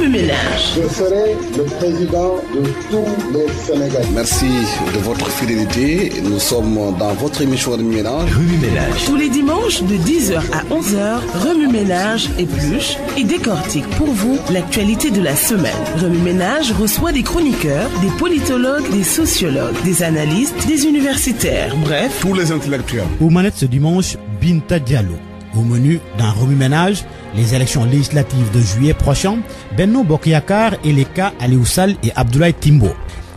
Remue-Ménage. Je serai le président de tous les Sénégalais. Merci de votre fidélité. Nous sommes dans votre émission Remue-Ménage. Remue-Ménage. Tous les dimanches de 10h à 11h, Remue-Ménage épluche et décortique pour vous l'actualité de la semaine. Remue-Ménage reçoit des chroniqueurs, des politologues, des sociologues, des analystes, des universitaires, bref, Tous les intellectuels. Aux manettes ce dimanche, Binta Diallo. Au menu d'un remue-ménage, les élections législatives de juillet prochain, Benno Bokk Yakaar et les cas Aliou Sall et Abdoulaye Timbo.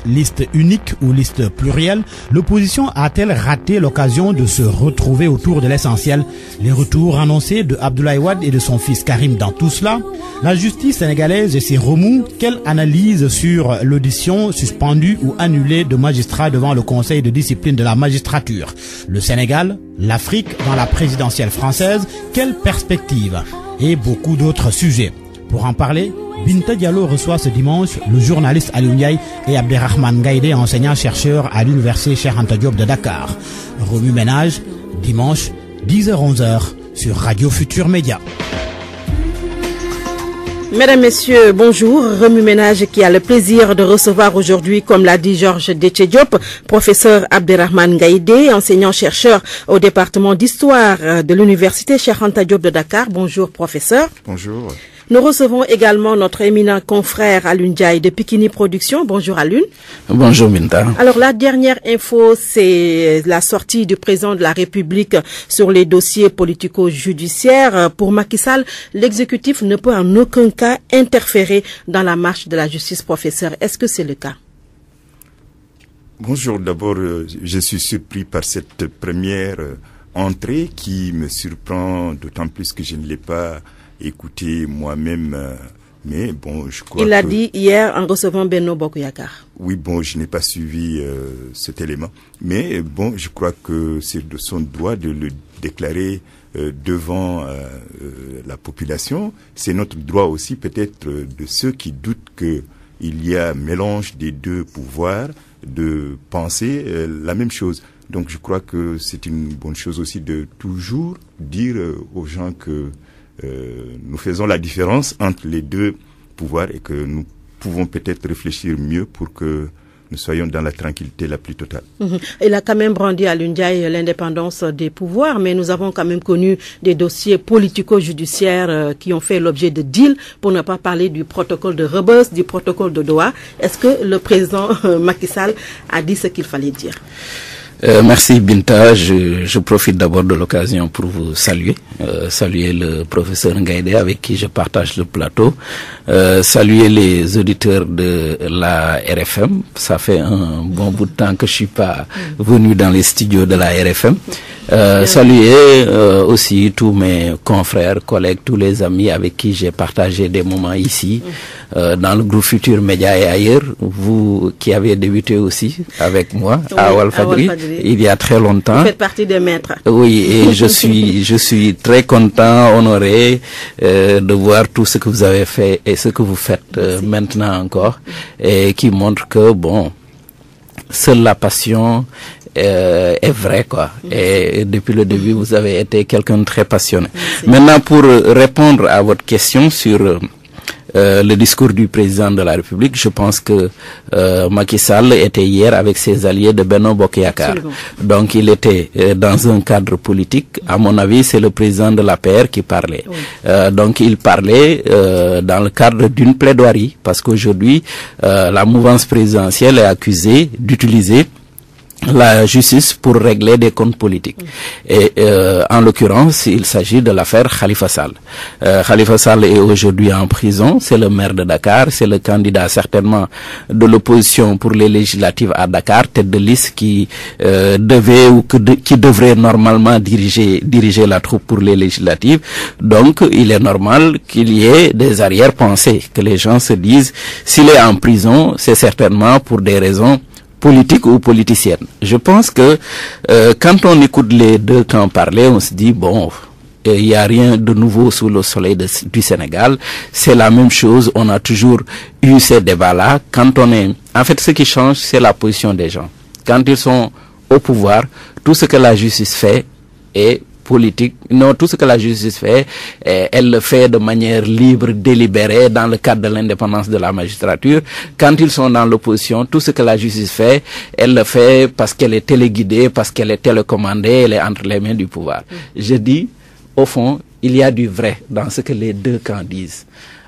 Liste unique ou liste plurielle, l'opposition a-t-elle raté l'occasion de se retrouver autour de l'essentiel? Les retours annoncés de Abdoulaye Wade et de son fils Karim dans tout cela? La justice sénégalaise et ses remous, quelle analyse sur l'audition suspendue ou annulée de magistrats devant le Conseil de discipline de la magistrature? Le Sénégal, l'Afrique dans la présidentielle française, quelle perspective? Et beaucoup d'autres sujets. Pour en parler, Binta Diallo reçoit ce dimanche le journaliste Aliou Ndiaye et Abderrahmane Gaïdé, enseignant-chercheur à l'université Cheikh Anta Diop de Dakar. Remue-Ménage, dimanche, 10h-11h sur Radio Futur Média. Mesdames, Messieurs, bonjour. Remue-Ménage qui a le plaisir de recevoir aujourd'hui, comme l'a dit Georges Déthié Diop, professeur Abderrahmane Gaïdé, enseignant-chercheur au département d'histoire de l'université Cheikh Anta Diop de Dakar. Bonjour, professeur. Bonjour. Nous recevons également notre éminent confrère Aliou Ndiaye de Pikini Production. Bonjour Aliou. Bonjour Minta. Alors la dernière info, c'est la sortie du président de la République sur les dossiers politico-judiciaires. Pour Macky Sall, l'exécutif ne peut en aucun cas interférer dans la marche de la justice, professeur. Est-ce que c'est le cas? Bonjour. D'abord, je suis surpris par cette première entrée qui me surprend, d'autant plus que je ne l'ai pas écouté moi-même, mais bon, je crois Il l'a dit hier en recevant Benno Bokk Yakaar. Oui, bon, je n'ai pas suivi cet élément, mais bon, je crois que c'est de son droit de le déclarer devant la population. C'est notre droit aussi, peut-être, de ceux qui doutent qu'il y a mélange des deux pouvoirs, de penser la même chose. Donc, je crois que c'est une bonne chose aussi de toujours dire aux gens que nous faisons la différence entre les deux pouvoirs et que nous pouvons peut-être réfléchir mieux pour que nous soyons dans la tranquillité la plus totale. Il a quand même brandi à Aliou Ndiaye l'indépendance des pouvoirs, mais nous avons quand même connu des dossiers politico-judiciaires qui ont fait l'objet de deals, pour ne pas parler du protocole de Rebeuss, du protocole de Doha. Est-ce que le président Macky Sall a dit ce qu'il fallait dire? Merci Binta, je profite d'abord de l'occasion pour vous saluer, saluer le professeur Ngaïdé avec qui je partage le plateau, saluer les auditeurs de la RFM. Ça fait un bon bout de temps que je suis pas venu dans les studios de la RFM. Saluer aussi tous mes confrères, collègues, tous les amis avec qui j'ai partagé des moments ici, dans le groupe Futur Média et ailleurs. Vous qui avez débuté aussi avec moi à Walfadjri il y a très longtemps. Vous faites partie des maîtres. Oui, et je suis très content, honoré de voir tout ce que vous avez fait et ce que vous faites maintenant encore, et qui montre que bon, seule la passion est vrai, quoi. Et depuis le début, vous avez été quelqu'un de très passionné. Maintenant, pour répondre à votre question sur le discours du président de la République, je pense que Macky Sall était hier avec ses alliés de Benno Bokk Yakaar. Donc il était dans un cadre politique. À mon avis, c'est le président de l'APR qui parlait. Donc il parlait dans le cadre d'une plaidoirie, parce qu'aujourd'hui, la mouvance présidentielle est accusée d'utiliser la justice pour régler des comptes politiques. Et en l'occurrence, il s'agit de l'affaire Khalifa Sall. Khalifa Sall est aujourd'hui en prison, c'est le maire de Dakar, c'est le candidat certainement de l'opposition pour les législatives à Dakar, tête de liste qui devait ou qui devrait normalement diriger la troupe pour les législatives. Donc, il est normal qu'il y ait des arrière-pensées, que les gens se disent, s'il est en prison, c'est certainement pour des raisons politique ou politicienne. Je pense que quand on écoute les deux camps parler, on se dit, bon, il n'y a rien de nouveau sous le soleil du Sénégal. C'est la même chose. On a toujours eu ces débats-là. En fait, ce qui change, c'est la position des gens. Quand ils sont au pouvoir, tout ce que la justice fait est politique. Non, tout ce que la justice fait, elle le fait de manière libre, délibérée, dans le cadre de l'indépendance de la magistrature. Quand ils sont dans l'opposition, tout ce que la justice fait, elle le fait parce qu'elle est téléguidée, parce qu'elle est télécommandée, elle est entre les mains du pouvoir. Je dis, au fond, il y a du vrai dans ce que les deux camps disent.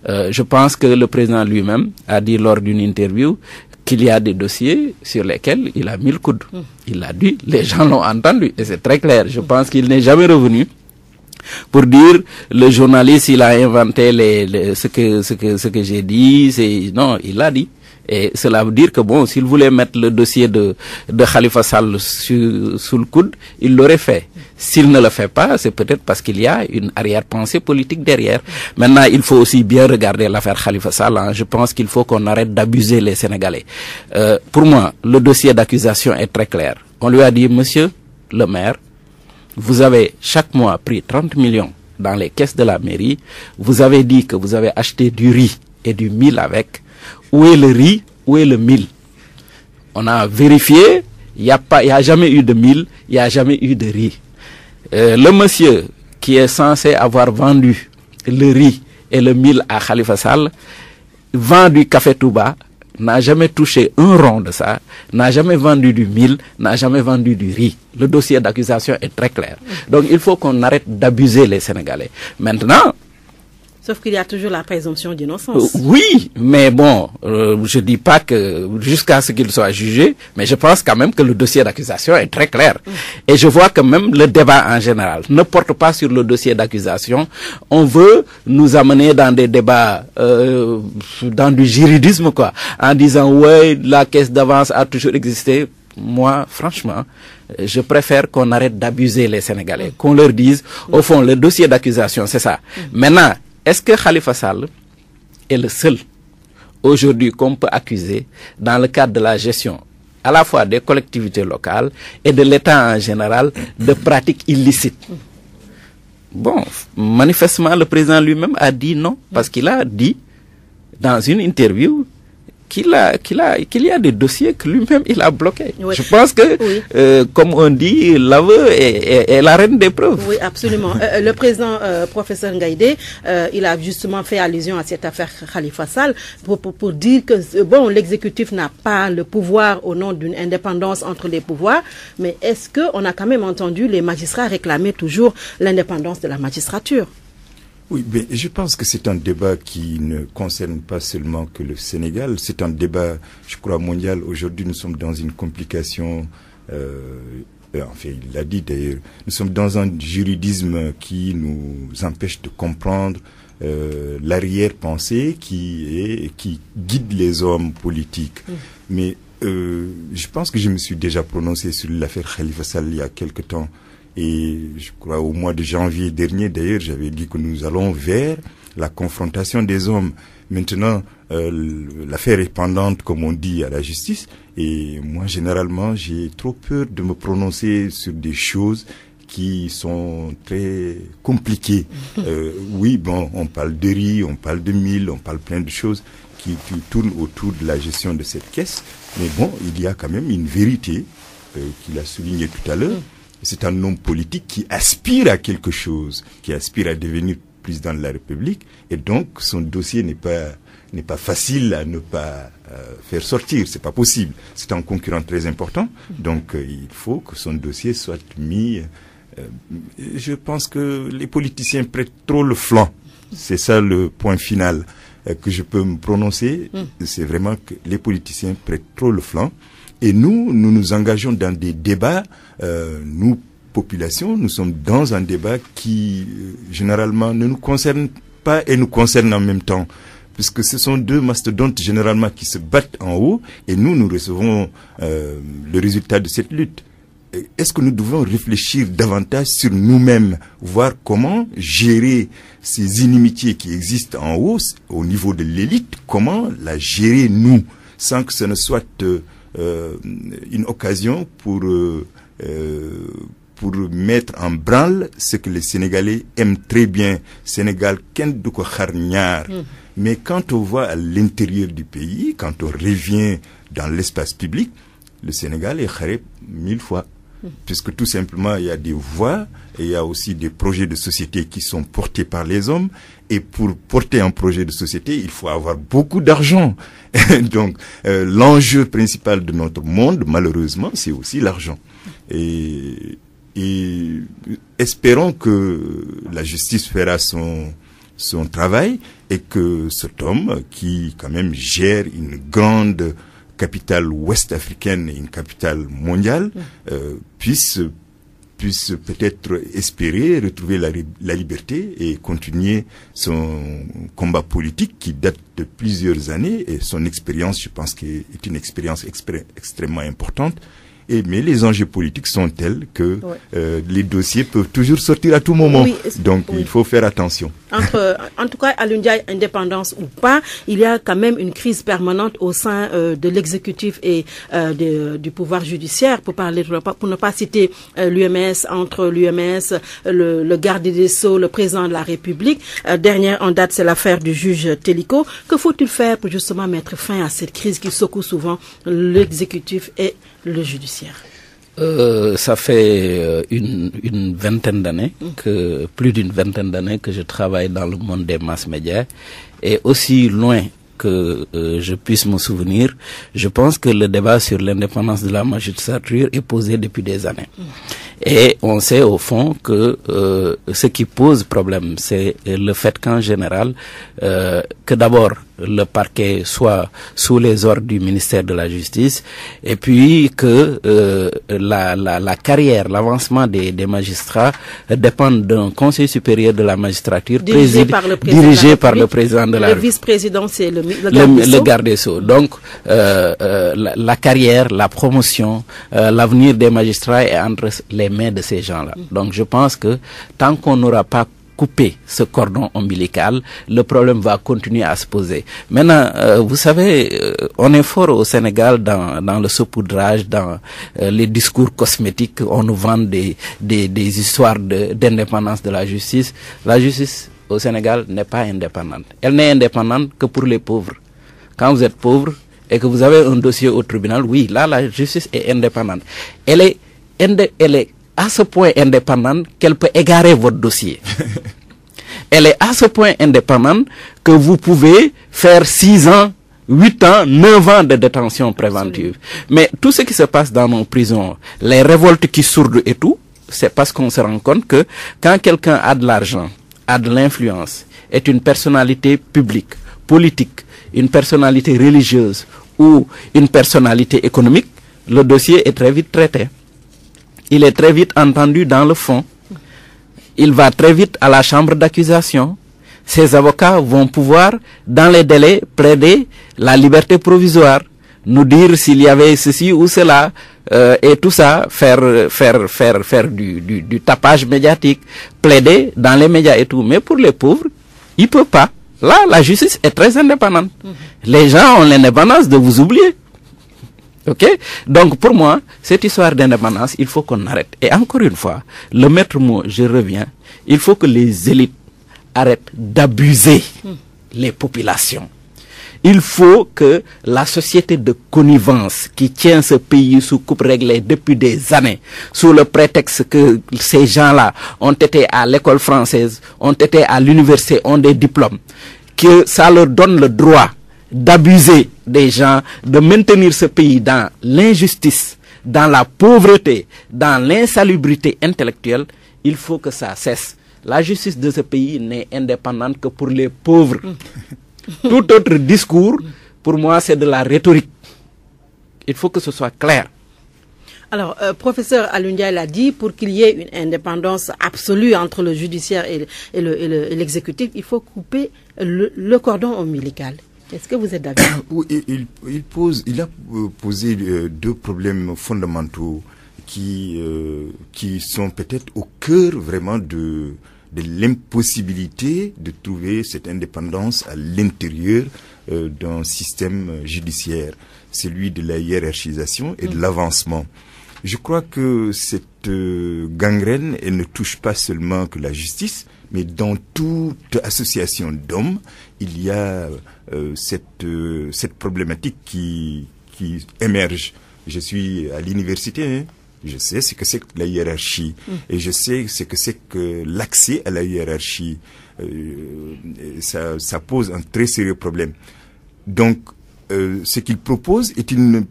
Je pense que le président lui-même a dit lors d'une interview qu'il y a des dossiers sur lesquels il a mis le coude. Il l'a dit, les gens l'ont entendu, et c'est très clair. Je pense qu'il n'est jamais revenu pour dire, le journaliste, il a inventé ce que j'ai dit, non, il l'a dit. Et cela veut dire que bon, s'il voulait mettre le dossier de Khalifa Sall sous le coude, il l'aurait fait. S'il ne le fait pas, c'est peut-être parce qu'il y a une arrière-pensée politique derrière. Maintenant, il faut aussi bien regarder l'affaire Khalifa Sall. Je pense qu'il faut qu'on arrête d'abuser les Sénégalais. Pour moi, le dossier d'accusation est très clair. On lui a dit, monsieur le maire, vous avez chaque mois pris 30 millions dans les caisses de la mairie. Vous avez dit que vous avez acheté du riz et du mil avec. Où est le riz? Où est le mil? On a vérifié, il y a jamais eu de mil, il y a jamais eu de riz. Le monsieur qui est censé avoir vendu le riz et le mil à Khalifa Sall vend du café Touba, n'a jamais touché un rond de ça, n'a jamais vendu du mil, n'a jamais vendu du riz. Le dossier d'accusation est très clair. Donc il faut qu'on arrête d'abuser les Sénégalais. Maintenant, sauf qu'il y a toujours la présomption d'innocence. Oui, mais bon, je dis pas que jusqu'à ce qu'il soit jugé, mais je pense quand même que le dossier d'accusation est très clair. Et je vois que même le débat en général ne porte pas sur le dossier d'accusation. On veut nous amener dans des débats, dans du juridisme, quoi, en disant, ouais, la caisse d'avance a toujours existé. Moi, franchement, je préfère qu'on arrête d'abuser les Sénégalais, qu'on leur dise, au fond, le dossier d'accusation, c'est ça. Maintenant, est-ce que Khalifa Sall est le seul aujourd'hui qu'on peut accuser dans le cadre de la gestion à la fois des collectivités locales et de l'État en général de pratiques illicites? Bon, manifestement, le président lui-même a dit non, parce qu'il a dit dans une interview qu'il y a des dossiers que lui-même il a bloqués. Oui. Je pense que, comme on dit, l'aveu est la reine des preuves. Oui, absolument. Le président, professeur Ngaïdé, il a justement fait allusion à cette affaire Khalifa Sall pour dire que, bon, l'exécutif n'a pas le pouvoir au nom d'une indépendance entre les pouvoirs, mais est-ce qu'on a quand même entendu les magistrats réclamer toujours l'indépendance de la magistrature? Oui, mais je pense que c'est un débat qui ne concerne pas seulement que le Sénégal. C'est un débat, je crois, mondial. Aujourd'hui, nous sommes dans une complication, enfin, il l'a dit d'ailleurs, nous sommes dans un juridisme qui nous empêche de comprendre l'arrière-pensée qui guide les hommes politiques. Mais je pense que je me suis déjà prononcé sur l'affaire Khalifa Sall il y a quelque temps. Et je crois au mois de janvier dernier, d'ailleurs, j'avais dit que nous allons vers la confrontation des hommes. Maintenant, l'affaire est pendante, comme on dit, à la justice. Et moi, généralement, j'ai trop peur de me prononcer sur des choses qui sont très compliquées. Oui, bon, on parle de riz, on parle de mil, on parle plein de choses qui tournent autour de la gestion de cette caisse. Mais bon, il y a quand même une vérité qu'il a souligné tout à l'heure. C'est un homme politique qui aspire à quelque chose, qui aspire à devenir président de la République, et donc son dossier n'est pas facile à ne pas faire sortir. C'est pas possible. C'est un concurrent très important, donc il faut que son dossier soit mis. Je pense que les politiciens prêtent trop le flanc. C'est ça le point final que je peux me prononcer. C'est vraiment que les politiciens prêtent trop le flanc. Et nous nous engageons dans des débats, nous, population, nous sommes dans un débat qui, généralement, ne nous concerne pas et nous concerne en même temps. Puisque ce sont deux mastodontes, généralement, qui se battent en haut, et nous recevons le résultat de cette lutte. Est-ce que nous devons réfléchir davantage sur nous-mêmes, voir comment gérer ces inimitiés qui existent en haut, au niveau de l'élite, comment la gérer nous, sans que ce ne soit une occasion pour mettre en branle ce que les Sénégalais aiment très bien. Sénégal, ken du ko xar ñaar. Mais quand on voit à l'intérieur du pays, quand on revient dans l'espace public, le Sénégal est xaré 1000 fois. puisque tout simplement il y a des voix et il y a aussi des projets de société qui sont portés par les hommes. Et pour porter un projet de société, il faut avoir beaucoup d'argent. Donc, l'enjeu principal de notre monde, malheureusement, c'est aussi l'argent. Et espérons que la justice fera son travail et que cet homme, qui quand même gère une grande capitale ouest-africaine et une capitale mondiale, puisse peut-être espérer retrouver la liberté et continuer son combat politique qui date de plusieurs années, et son expérience, je pense, est une expérience extrêmement importante. Mais les enjeux politiques sont tels que les dossiers peuvent toujours sortir à tout moment. Donc il faut faire attention. En tout cas, Alioune Ndiaye, indépendance ou pas, il y a quand même une crise permanente au sein de l'exécutif et du pouvoir judiciaire, pour ne pas citer l'UMS, entre l'UMS, le garde des Sceaux, le président de la République. Dernière en date, c'est l'affaire du juge Téliko. Que faut-il faire pour justement mettre fin à cette crise qui secoue souvent l'exécutif et le judiciaire? Ça fait une vingtaine d'années, plus d'une vingtaine d'années que je travaille dans le monde des mass médias, et aussi loin que je puisse me souvenir, je pense que le débat sur l'indépendance de la magistrature est posé depuis des années. Et on sait au fond que ce qui pose problème, c'est le fait qu'en général, que d'abord le parquet soit sous les ordres du ministère de la Justice, et puis que la carrière, l'avancement des magistrats dépendent d'un conseil supérieur de la magistrature dirigé par le président de la République. Le vice-président, c'est le garde des Sceaux. Donc, la carrière, la promotion, l'avenir des magistrats est entre les mains de ces gens-là. Donc, je pense que tant qu'on n'aura pas couper ce cordon ombilical, le problème va continuer à se poser. Maintenant, vous savez, on est fort au Sénégal dans le saupoudrage, dans les discours cosmétiques. On nous vend des histoires d'indépendance de la justice. La justice au Sénégal n'est pas indépendante. Elle n'est indépendante que pour les pauvres. Quand vous êtes pauvre et que vous avez un dossier au tribunal, oui, là, la justice est indépendante. Elle est à ce point indépendante qu'elle peut égarer votre dossier. Elle est à ce point indépendante que vous pouvez faire 6 ans, 8 ans, 9 ans de détention préventive. Mais tout ce qui se passe dans nos prisons, les révoltes qui sourdent et tout, c'est parce qu'on se rend compte que quand quelqu'un a de l'argent, a de l'influence, est une personnalité publique, politique, une personnalité religieuse ou une personnalité économique, le dossier est très vite traité. Il est très vite entendu dans le fond. Il va très vite à la chambre d'accusation. Ses avocats vont pouvoir, dans les délais, plaider la liberté provisoire, nous dire s'il y avait ceci ou cela, et tout ça, faire du tapage médiatique, plaider dans les médias et tout. Mais pour les pauvres, ils peuvent pas. Là, la justice est très indépendante. Les gens ont l'indépendance de vous oublier. Ok? Donc, pour moi, cette histoire d'indépendance, il faut qu'on arrête. Et encore une fois, le maître mot, je reviens, il faut que les élites arrêtent d'abuser les populations. Il faut que la société de connivence qui tient ce pays sous coupe réglée depuis des années, sous le prétexte que ces gens-là ont été à l'école française, ont été à l'université, ont des diplômes, que ça leur donne le droit d'abuser des gens, de maintenir ce pays dans l'injustice, dans la pauvreté, dans l'insalubrité intellectuelle, il faut que ça cesse. La justice de ce pays n'est indépendante que pour les pauvres. Tout autre discours, pour moi, c'est de la rhétorique. Il faut que ce soit clair. Alors, professeur Alioune Ndiaye l'a dit, pour qu'il y ait une indépendance absolue entre le judiciaire et l'exécutif, il faut couper le cordon ombilical. Est-ce que vous êtes d'accord? Il a posé 2 problèmes fondamentaux qui sont peut-être au cœur vraiment de l'impossibilité de trouver cette indépendance à l'intérieur d'un système judiciaire, celui de la hiérarchisation et de l'avancement. Je crois que cette gangrène, elle ne touche pas seulement que la justice, mais dans toute association d'hommes, il y a cette problématique qui émerge. Je suis à l'université, Je sais ce que c'est que la hiérarchie. Et je sais ce que c'est que l'accès à la hiérarchie. Ça pose un très sérieux problème. Donc, ce qu'il propose est une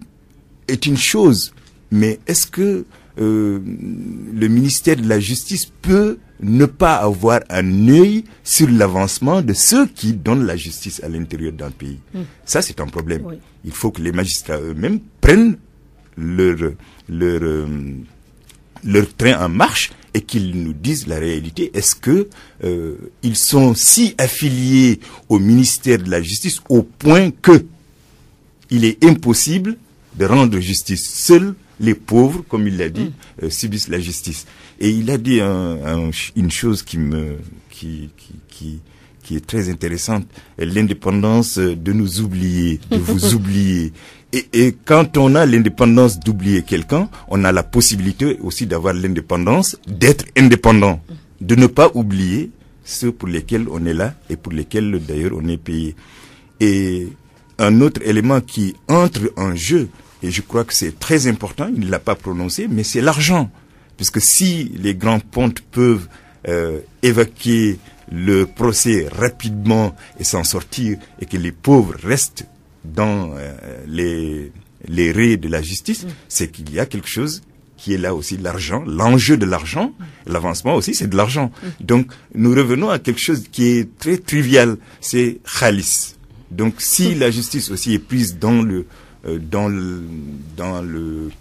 chose. Mais est-ce que le ministère de la Justice peut ne pas avoir un œil sur l'avancement de ceux qui donnent la justice à l'intérieur d'un pays? Ça, c'est un problème. Oui. Il faut que les magistrats eux-mêmes prennent leur train en marche et qu'ils nous disent la réalité. Est-ce que ils sont si affiliés au ministère de la Justice au point que il est impossible de rendre justice? Seuls les pauvres, comme il l'a dit, subissent la justice. Et il a dit une chose qui est très intéressante, l'indépendance de nous oublier, de vous oublier. Et quand on a l'indépendance d'oublier quelqu'un, on a la possibilité aussi d'avoir l'indépendance d'être indépendant, de ne pas oublier ceux pour lesquels on est là et pour lesquels d'ailleurs on est payé. Et un autre élément qui entre en jeu, et je crois que c'est très important, il ne l'a pas prononcé, mais c'est l'argent. Puisque si les grands pontes peuvent évacuer le procès rapidement et s'en sortir, et que les pauvres restent dans les raies de la justice, c'est qu'il y a quelque chose qui est là aussi, l'argent, l'enjeu de l'argent, l'avancement aussi, c'est de l'argent. Donc, nous revenons à quelque chose qui est très trivial, c'est khalis. Donc, si la justice aussi est prise dans le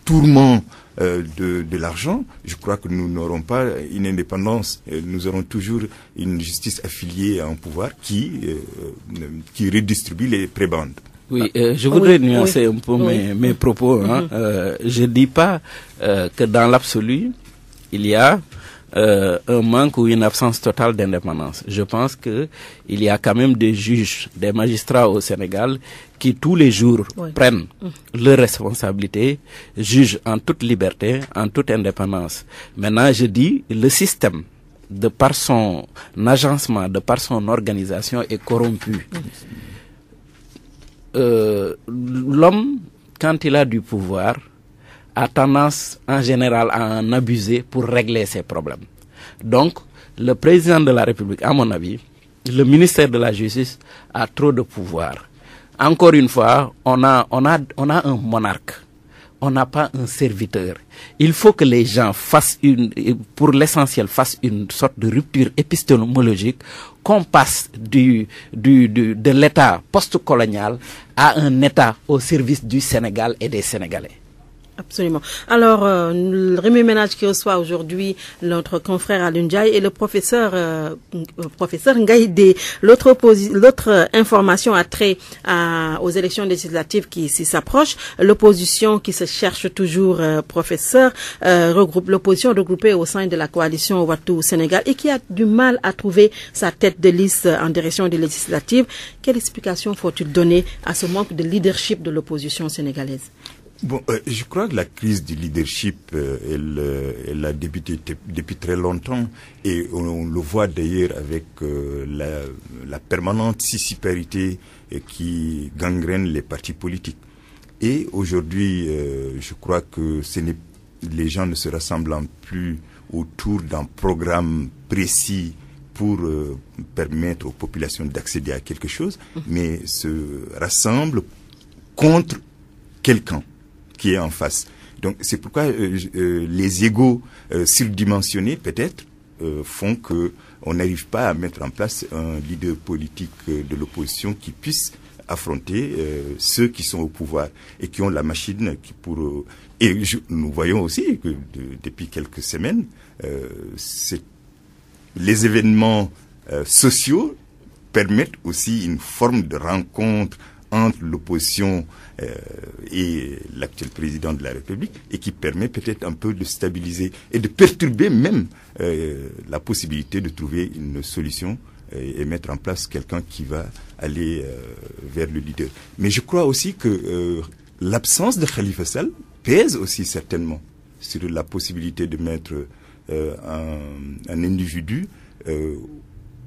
tourment de l'argent, je crois que nous n'aurons pas une indépendance. Nous aurons toujours une justice affiliée à un pouvoir qui redistribue les prébendes. Oui, je voudrais nuancer un peu mes propos. Hein. Je dis pas que dans l'absolu, il y a un manque ou une absence totale d'indépendance. Je pense que il y a quand même des juges, des magistrats au Sénégal qui tous les jours prennent leurs responsabilités, jugent en toute liberté, en toute indépendance. Maintenant, je dis, le système, de par son agencement, de par son organisation, est corrompu. L'homme, quand il a du pouvoir, a tendance en général à en abuser pour régler ses problèmes. Donc, le président de la République, à mon avis, le ministère de la Justice a trop de pouvoir. Encore une fois, on a un monarque. On n'a pas un serviteur. Il faut que les gens pour l'essentiel, fassent une sorte de rupture épistémologique, qu'on passe de l'État post-colonial à un État au service du Sénégal et des Sénégalais. Absolument. Alors, Rémi Ménage qui reçoit aujourd'hui notre confrère Alioune Ndiaye et le professeur Ngaïdé. L'autre information a trait aux élections législatives qui s'approchent. L'opposition qui se cherche toujours, professeur, l'opposition regroupée au sein de la coalition Wattu Sénégal et qui a du mal à trouver sa tête de liste en direction des législatives. Quelle explication faut-il donner à ce manque de leadership de l'opposition sénégalaise? Bon, je crois que la crise du leadership, elle a débuté depuis très longtemps et on le voit d'ailleurs avec la permanente scisparité qui gangrène les partis politiques. Et aujourd'hui, je crois que les gens ne se rassemblent plus autour d'un programme précis pour permettre aux populations d'accéder à quelque chose, mais se rassemblent contre quelqu'un qui est en face. Donc c'est pourquoi les égos surdimensionnés peut-être font que on n'arrive pas à mettre en place un leader politique de l'opposition qui puisse affronter ceux qui sont au pouvoir et qui ont la machine nous voyons aussi que depuis quelques semaines les événements sociaux permettent aussi une forme de rencontre entre l'opposition et l'actuel président de la République et qui permet peut-être un peu de stabiliser et de perturber même la possibilité de trouver une solution et mettre en place quelqu'un qui va aller vers le leader. Mais je crois aussi que l'absence de Khalifa Sall pèse aussi certainement sur la possibilité de mettre un individu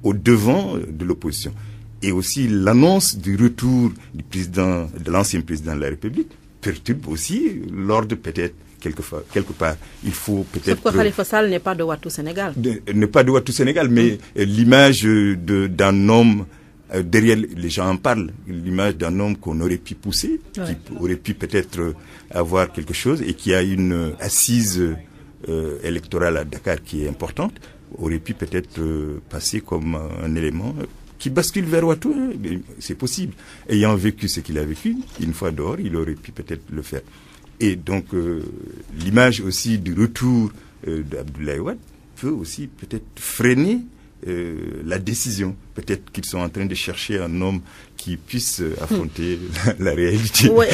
au devant de l'opposition. Et aussi l'annonce du retour de l'ancien président de la République perturbe aussi l'ordre peut-être quelque part. Il faut peut-être... Sauf que Khalifa Sall n'est pas de Ouattou Sénégal. N'est pas de Ouattou Sénégal, mais l'image d'un homme... derrière, les gens en parlent, l'image d'un homme qu'on aurait pu pousser, qui aurait pu peut-être avoir quelque chose et qui a une assise électorale à Dakar qui est importante, aurait pu peut-être passer comme un élément qui bascule vers Ouattou. C'est possible. Ayant vécu ce qu'il a vécu, une fois dehors, il aurait pu peut-être le faire. Et donc, l'image aussi du retour d'Abdoulaye Wade peut aussi peut-être freiner la décision. Peut-être qu'ils sont en train de chercher un homme qui puisse affronter la réalité. Oui,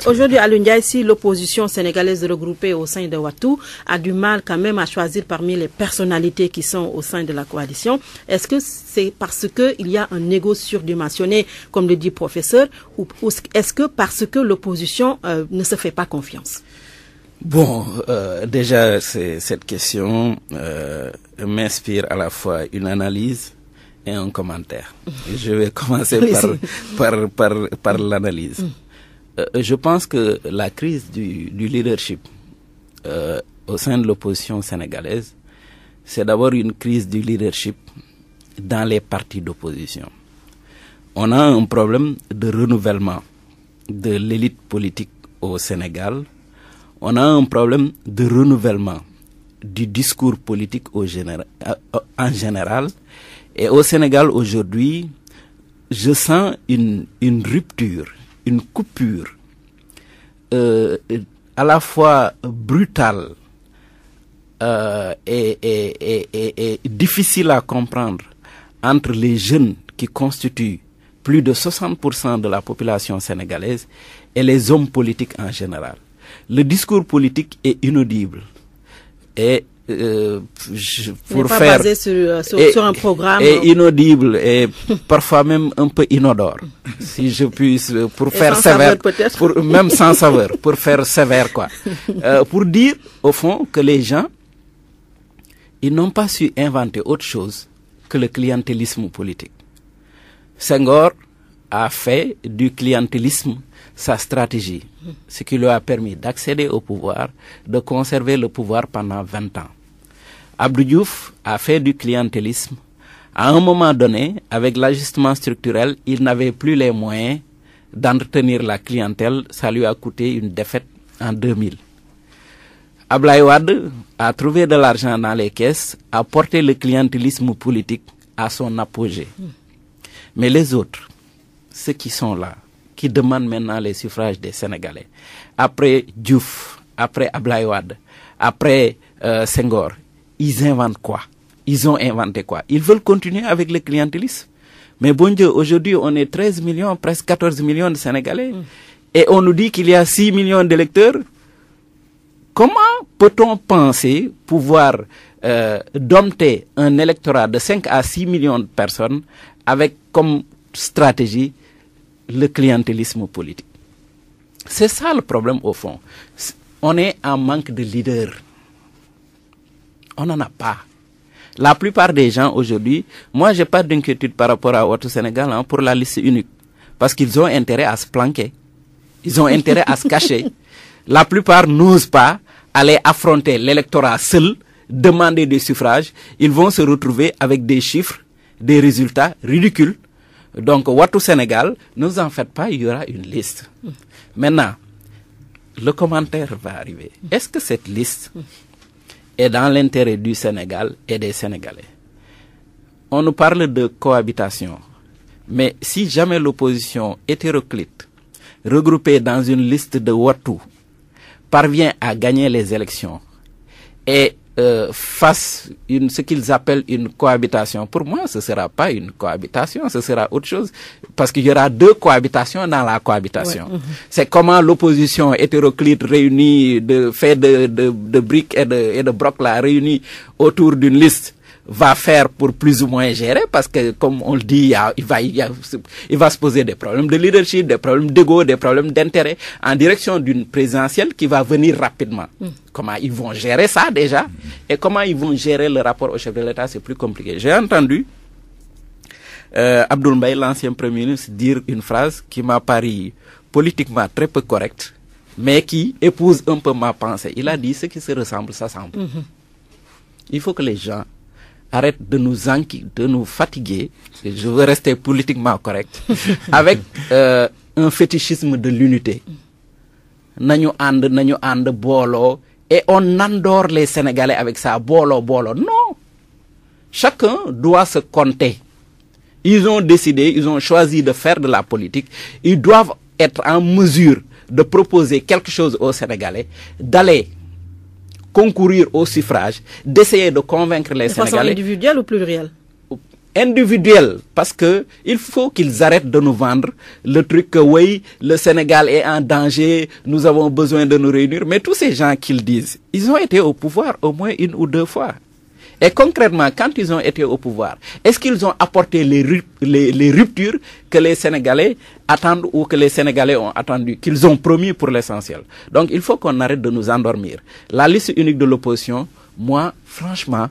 aujourd'hui, Alioune Ndiaye, si l'opposition sénégalaise regroupée au sein de Ouattou a du mal quand même à choisir parmi les personnalités qui sont au sein de la coalition, est-ce que c'est parce qu'il y a un égo surdimensionné, comme le dit le professeur, ou est-ce que parce que l'opposition ne se fait pas confiance? Bon, déjà, cette question m'inspire à la fois une analyse et un commentaire. Je vais commencer par l'analyse. Je pense que la crise du leadership au sein de l'opposition sénégalaise, c'est d'abord une crise du leadership dans les partis d'opposition. On a un problème de renouvellement de l'élite politique au Sénégal. On a un problème de renouvellement du discours politique en général. Et au Sénégal aujourd'hui, je sens une rupture, une coupure à la fois brutale et difficile à comprendre entre les jeunes qui constituent plus de 60% de la population sénégalaise et les hommes politiques en général. Le discours politique est inaudible et pour faire basé sur un programme est inaudible et parfois même un peu inodore, si je puisse, pour faire sévère, même sans saveur, pour faire sévère quoi, pour dire au fond que les gens ils n'ont pas su inventer autre chose que le clientélisme politique. Senghor a fait du clientélisme sa stratégie, ce qui lui a permis d'accéder au pouvoir, de conserver le pouvoir pendant 20 ans. Abdou Diouf a fait du clientélisme. À un moment donné, avec l'ajustement structurel, il n'avait plus les moyens d'entretenir la clientèle. Ça lui a coûté une défaite en 2000. Abdoulaye Wade a trouvé de l'argent dans les caisses, a porté le clientélisme politique à son apogée. Mais les autres, ceux qui sont là, qui demandent maintenant les suffrages des Sénégalais, après Diouf, après Abdoulaye Wade, après Senghor, ils inventent quoi? Ils ont inventé quoi? Ils veulent continuer avec le clientélisme. Mais bon Dieu, aujourd'hui, on est 13 millions, presque 14 millions de Sénégalais. Et on nous dit qu'il y a 6 millions d'électeurs. Comment peut-on penser pouvoir dompter un électorat de 5 à 6 millions de personnes avec comme stratégie le clientélisme politique? C'est ça le problème au fond. On est en manque de leaders. On n'en a pas. La plupart des gens aujourd'hui, moi j'ai pas d'inquiétude par rapport à Ouattou Sénégal pour la liste unique. Parce qu'ils ont intérêt à se planquer. Ils ont intérêt à se cacher. La plupart n'osent pas aller affronter l'électorat seul, demander des suffrages. Ils vont se retrouver avec des chiffres, des résultats ridicules. Donc Ouattou Sénégal, ne vous en faites pas, il y aura une liste. Maintenant, le commentaire va arriver. Est-ce que cette liste est dans l'intérêt du Sénégal et des Sénégalais? On nous parle de cohabitation. Mais si jamais l'opposition hétéroclite, regroupée dans une liste de Ouattou, parvient à gagner les élections et fasse ce qu'ils appellent une cohabitation, pour moi ce ne sera pas une cohabitation, ce sera autre chose, parce qu'il y aura deux cohabitations dans la cohabitation. Ouais. C'est comment l'opposition hétéroclite réunie, fait de briques et de brocs là, réunie autour d'une liste, va faire pour plus ou moins gérer, parce que comme on le dit, il va se poser des problèmes de leadership, des problèmes d'ego, des problèmes d'intérêt en direction d'une présidentielle qui va venir rapidement. Comment ils vont gérer ça déjà, et comment ils vont gérer le rapport au chef de l'État, c'est plus compliqué. J'ai entendu Abdoul Mbaye, l'ancien premier ministre, dire une phrase qui m'a paru politiquement très peu correcte, mais qui épouse un peu ma pensée. Il a dit ce qui se ressemble s'assemble. Il faut que les gens arrêtent de nous fatiguer, je veux rester politiquement correct, avec un fétichisme de l'unité. Nañu and bolo, et on endort les Sénégalais avec ça, bolo. Non! Chacun doit se compter. Ils ont décidé, ils ont choisi de faire de la politique. Ils doivent être en mesure de proposer quelque chose aux Sénégalais, d'aller concourir au suffrage, d'essayer de convaincre les Sénégalais. De façon individuelle ou plurielle? Individuelle, parce que il faut qu'ils arrêtent de nous vendre le truc que oui, le Sénégal est en danger, nous avons besoin de nous réunir. Mais tous ces gens qu'ils disent, ils ont été au pouvoir au moins 1 ou 2 fois. Et concrètement, quand ils ont été au pouvoir, est-ce qu'ils ont apporté les ruptures que les Sénégalais attendent ou que les Sénégalais ont attendu, qu'ils ont promis pour l'essentiel? Donc il faut qu'on arrête de nous endormir. La liste unique de l'opposition, moi, franchement,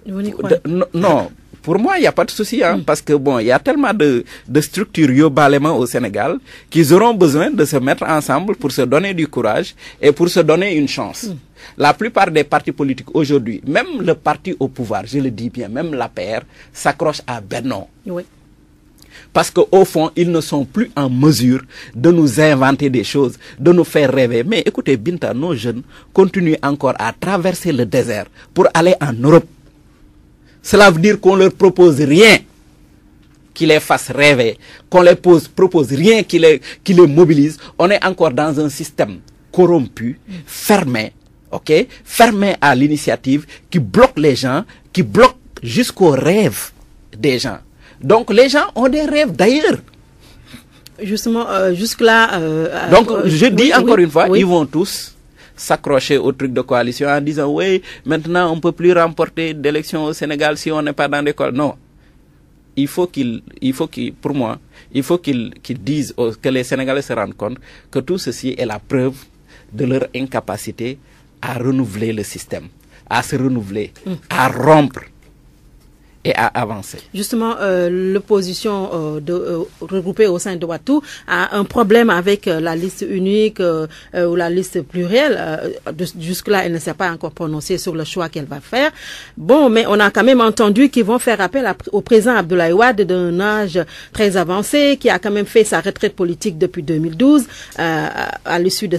non. Pour moi, il n'y a pas de souci, parce que bon, il y a tellement de structures yobalément au Sénégal qu'ils auront besoin de se mettre ensemble pour se donner du courage et pour se donner une chance. La plupart des partis politiques aujourd'hui, même le parti au pouvoir, je le dis bien, même l'APR, s'accroche à Benno. Oui. Parce qu'au fond, ils ne sont plus en mesure de nous inventer des choses, de nous faire rêver. Mais écoutez, Binta, nos jeunes continuent encore à traverser le désert pour aller en Europe. Cela veut dire qu'on leur propose rien qui les fasse rêver, qu'on les propose rien qui les mobilise. On est encore dans un système corrompu, fermé, fermé à l'initiative, qui bloque les gens, qui bloque jusqu'aux rêves des gens. Donc les gens ont des rêves d'ailleurs. Justement, jusque-là... Donc je dis encore une fois, ils vont tous s'accrocher au truc de coalition en disant oui, maintenant on ne peut plus remporter d'élections au Sénégal si on n'est pas dans des coalitions. Non. Il faut qu'ils disent que les Sénégalais se rendent compte que tout ceci est la preuve de leur incapacité à renouveler le système, à se renouveler, à rompre et à avancer. Justement, l'opposition regroupée au sein de Ouattou a un problème avec la liste unique ou la liste plurielle. Jusque-là, elle ne s'est pas encore prononcée sur le choix qu'elle va faire. Bon, mais on a quand même entendu qu'ils vont faire appel au président Abdoulaye Wade d'un âge très avancé, qui a quand même fait sa retraite politique depuis 2012, à l'issue de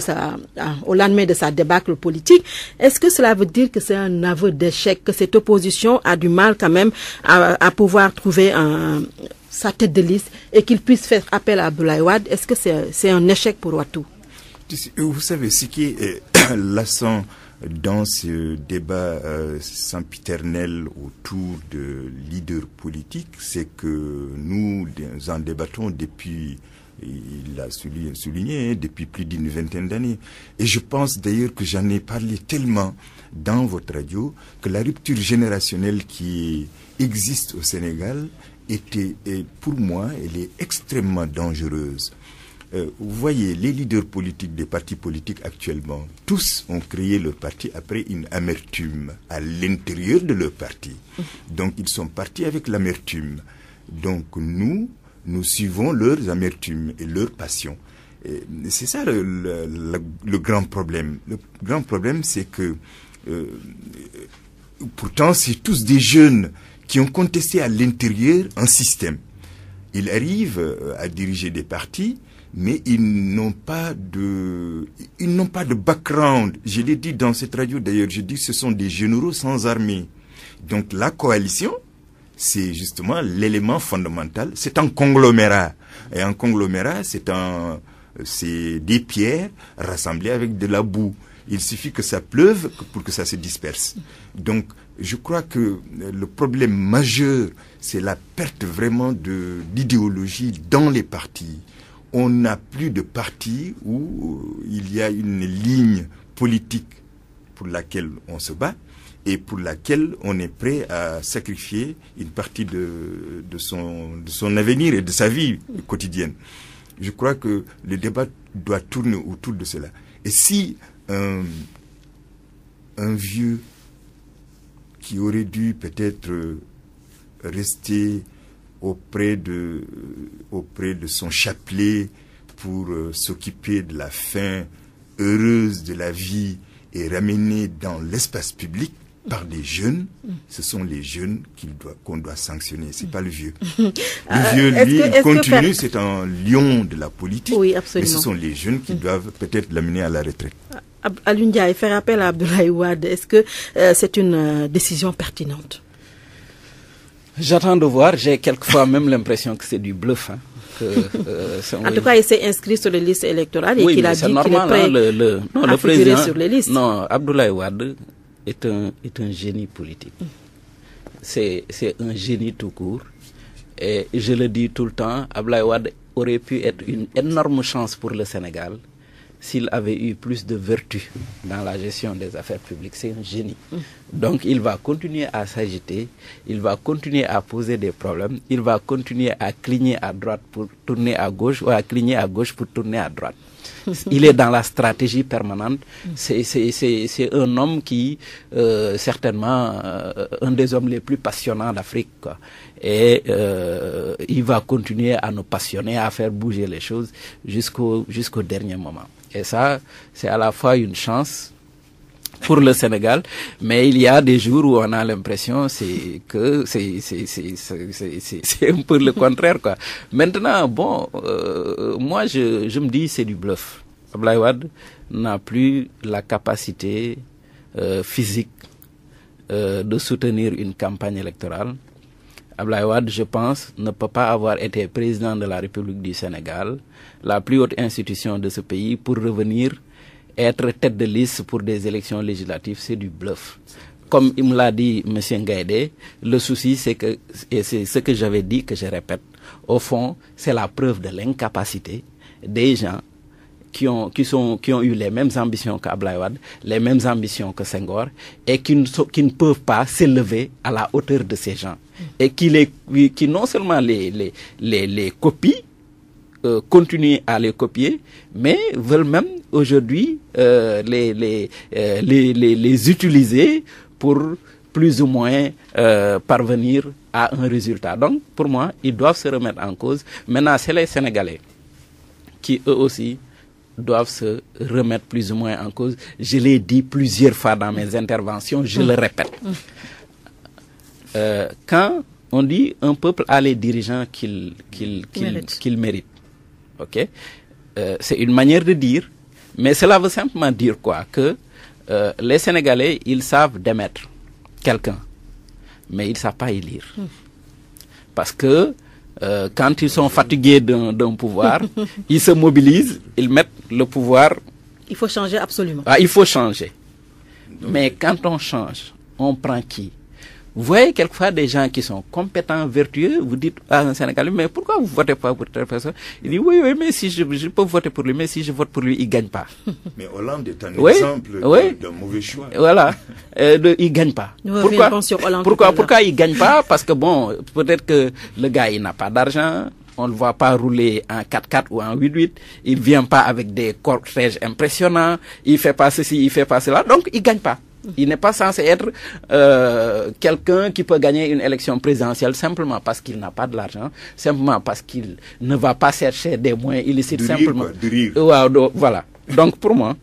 au lendemain de sa débâcle politique. Est-ce que cela veut dire que c'est un aveu d'échec, que cette opposition a du mal quand même à pouvoir trouver sa tête de liste et qu'il puisse faire appel à Abdoulaye Wade? Est-ce que c'est un échec pour Ouattou? Vous savez, ce qui est lassant dans ce débat sempiternel autour de leaders politiques, c'est que nous en débattons depuis, il l'a souligné, depuis plus d'une vingtaine d'années. Et je pense d'ailleurs que j'en ai parlé tellement dans votre radio que la rupture générationnelle qui existe au Sénégal pour moi, elle est extrêmement dangereuse. Vous voyez, les leaders politiques des partis politiques actuellement, tous ont créé leur parti après une amertume à l'intérieur de leur parti. Donc ils sont partis avec l'amertume. Donc nous suivons leurs amertumes et leurs passions. C'est ça le grand problème. Le grand problème, c'est que pourtant, c'est tous des jeunes qui ont contesté à l'intérieur un système. Ils arrivent à diriger des partis, mais ils n'ont pas de background. Je l'ai dit dans cette radio d'ailleurs, je dis que ce sont des généraux sans armée. Donc la coalition, c'est justement l'élément fondamental. C'est un conglomérat. Et un conglomérat, c'est des pierres rassemblées avec de la boue. Il suffit que ça pleuve pour que ça se disperse. Donc, je crois que le problème majeur, c'est la perte vraiment d'idéologie dans les partis. On n'a plus de partis où il y a une ligne politique pour laquelle on se bat et pour laquelle on est prêt à sacrifier une partie de son avenir et de sa vie quotidienne. Je crois que le débat doit tourner autour de cela. Et si un vieux qui aurait dû peut-être rester auprès de son chapelet pour s'occuper de la faim heureuse de la vie est ramenée dans l'espace public par des jeunes, ce sont les jeunes qu'on doit sanctionner, c'est pas le vieux. Le vieux, lui, il continue, c'est un lion de la politique, oui, absolument. Mais ce sont les jeunes qui doivent peut-être l'amener à la retraite. Alioune Ndiaye, faire appel à Abdoulaye Wade, est-ce que c'est une décision pertinente? J'attends de voir, j'ai quelquefois même l'impression que c'est du bluff. Hein, en tout cas, il s'est inscrit sur les listes électorales et qu'il a dit qu'il est prêt à figurer sur les listes. Non, Abdoulaye Wade est un génie politique. C'est un génie tout court. Et je le dis tout le temps, Abdoulaye Wade aurait pu être une énorme chance pour le Sénégal s'il avait eu plus de vertu dans la gestion des affaires publiques. C'est un génie. Donc il va continuer à s'agiter, il va continuer à poser des problèmes, il va continuer à cligner à droite pour tourner à gauche ou à cligner à gauche pour tourner à droite. Il est dans la stratégie permanente. C'est un homme qui, certainement, un des hommes les plus passionnants d'Afrique, quoi. Et il va continuer à nous passionner, à faire bouger les choses jusqu'au dernier moment. Et ça, c'est à la fois une chance pour le Sénégal, mais il y a des jours où on a l'impression que c'est un peu le contraire, quoi. Maintenant, bon, moi je me dis c'est du bluff. Abdoulaye Wade n'a plus la capacité physique de soutenir une campagne électorale. Abdoulaye Wade, je pense, ne peut pas avoir été président de la République du Sénégal, la plus haute institution de ce pays, pour revenir être tête de liste pour des élections législatives. C'est du bluff. Comme il me l'a dit M. Ngaïdé, le souci c'est que, et c'est ce que j'avais dit, que je répète, au fond, c'est la preuve de l'incapacité des gens qui ont eu les mêmes ambitions qu'Abdoulaye Wade, les mêmes ambitions que Senghor, et qui ne peuvent pas s'élever à la hauteur de ces gens. Et qui non seulement les copient, continuent à les copier, mais veulent même aujourd'hui les utiliser pour plus ou moins parvenir à un résultat. Donc, pour moi, ils doivent se remettre en cause. Maintenant, c'est les Sénégalais qui, eux aussi, doivent se remettre plus ou moins en cause. Je l'ai dit plusieurs fois dans mes interventions, je le répète. Quand on dit un peuple a les dirigeants qu'il mérite, ok, c'est une manière de dire, mais cela veut simplement dire quoi? Que les Sénégalais, ils savent démettre quelqu'un, mais ils ne savent pas y lire. Parce que quand ils sont fatigués d'un pouvoir, ils se mobilisent, ils mettent le pouvoir. Il faut changer absolument. Ah, il faut changer. Mais quand on change, on prend qui? Vous voyez quelquefois des gens qui sont compétents, vertueux, vous dites à un Sénégalais, mais pourquoi vous ne votez pas pour telle personne? Il dit, oui, mais si je peux voter pour lui, mais si je vote pour lui, il ne gagne pas. Mais Hollande est un exemple d'un mauvais choix. Voilà, il ne gagne pas. Pourquoi il ne gagne pas? Parce que bon, peut-être que le gars, il n'a pas d'argent. On ne le voit pas rouler en 4x4 ou en 8x8. Il ne vient pas avec des cortèges impressionnants. Il ne fait pas ceci, il ne fait pas cela. Donc, il ne gagne pas. Il n'est pas censé être quelqu'un qui peut gagner une élection présidentielle simplement parce qu'il n'a pas de l'argent, simplement parce qu'il ne va pas chercher des moyens illicites. Voilà. Donc, pour moi,